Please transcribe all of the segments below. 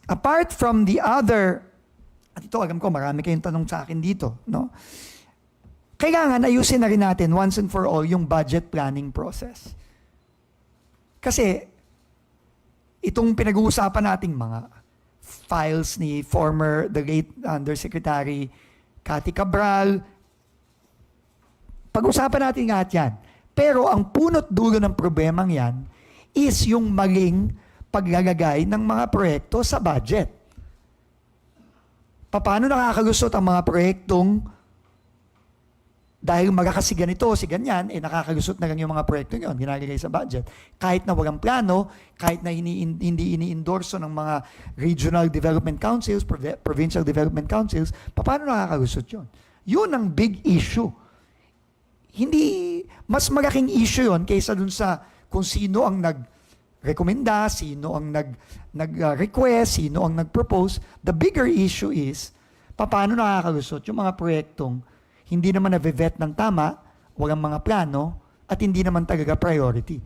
apart from the other, at ito alam ko marami kayong tanong sa akin dito, no? Kailangan ayusin na rin natin once and for all yung budget planning process. Kasi itong pinag-uusapan nating mga files ni the late Undersecretary Cathy Cabral, pag-usapan natin lahat yan. Pero ang punot dulo ng problemang yan is yung maling paglalagay ng mga proyekto sa budget. Paano nakakalusot ang mga proyektong dahil magkakasi ganito, si ganyan, nakakalusot na lang yung mga proyekto yun, ginagagay sa budget. Kahit na walang plano, kahit na hindi ini-endorso ng mga regional development councils, provincial development councils, paano nakakalusot yun? Yun ang big issue. Hindi, mas malaking issue yun kaysa dun sa kung sino ang nag-rekomenda, sino ang nag-request, sino ang nag-propose. The bigger issue is, paano nakakalusot yung mga proyektong hindi naman na-vet ng tama, walang mga plano, at hindi naman talaga priority.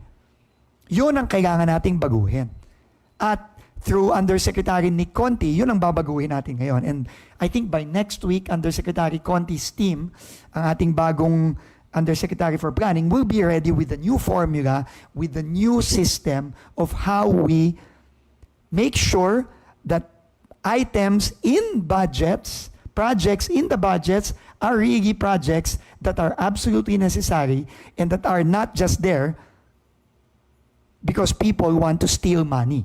Yun ang kailangan nating baguhin. At through Undersecretary Nick Conti, yun ang babaguhin natin ngayon. And I think by next week, Undersecretary Conti's team, ang ating bagong Undersecretary for Planning, will be ready with the new formula, with the new system of how we make sure that items in budgets, projects in the budgets, are really projects that are absolutely necessary and that are not just there because people want to steal money.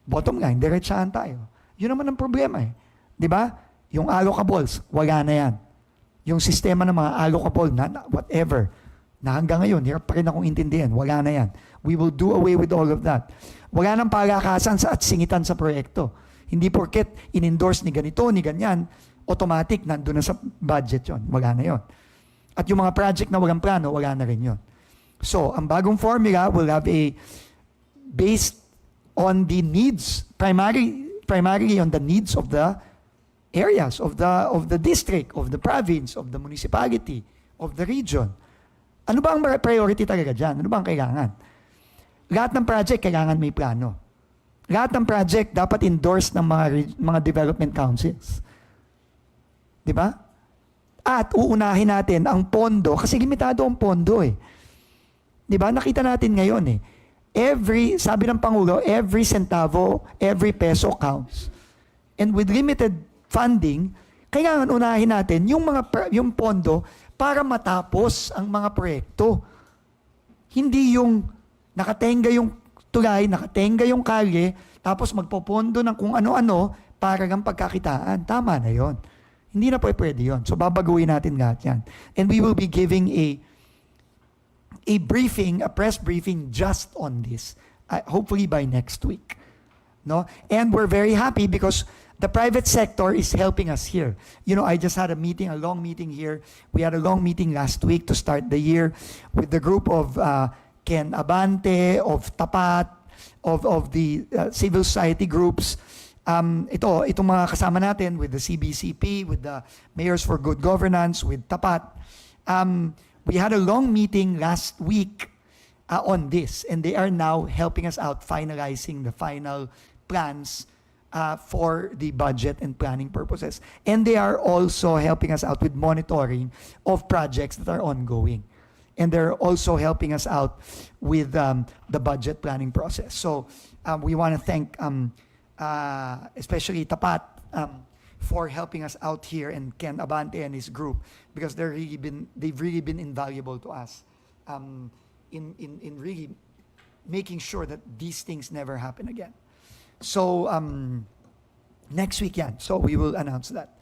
Bottom line, diretsahan tayo. Yun naman ang problema eh. Di ba? Yung allocables, wala na yan. Yung sistema ng mga allocable na whatever, na hanggang ngayon, hirap pa rin akong intindihan, wala na yan. We will do away with all of that. Wala nang palakasan at singitan sa proyekto. Hindi porket in-endorse ni ganito, ni ganyan, automatic, nandun na sa budget yon. Wala na yon. At yung mga project na walang plano, wala na rin yon. So, ang bagong formula will have based on the needs, primarily on the needs of the areas, of the district, of the province, of the municipality, of the region. Ano ba ang priority talaga dyan? Ano ba ang kailangan? Lahat ng project kailangan may plano. Lahat ng project dapat endorsed ng mga development councils. Di ba? At uunahin natin ang pondo, kasi limitado ang pondo eh. Di ba? Nakita natin ngayon eh. Sabi ng Pangulo, every centavo, every peso counts. And with limited funding, kailangan unahin natin yung pondo para matapos ang mga proyekto. Hindi yung nakatenga yung tulay, nakatenga yung kalye, tapos magpopondo ng kung ano-ano para ng pagkakitaan. Tama na yon. Hindi na pwede yon. So babaguhin natin lahat yan. And we will be giving a press briefing just on this. Hopefully by next week. No? And we're very happy because the private sector is helping us here. You know, I just had a long meeting here. We had a long meeting last week to start the year with the group of Ken Abante, of Tapat, of the civil society groups. Itong mga kasama natin with the CBCP, with the Mayors for Good Governance, with Tapat. We had a long meeting last week on this, and they are now helping us out finalizing the final plans for the budget and planning purposes. And they are also helping us out with monitoring of projects that are ongoing. And they're also helping us out with the budget planning process. So we want to thank especially Tapat for helping us out here, and Ken Abante and his group, because they've really been invaluable to us in really making sure that these things never happen again. So next week yan. So we will announce that.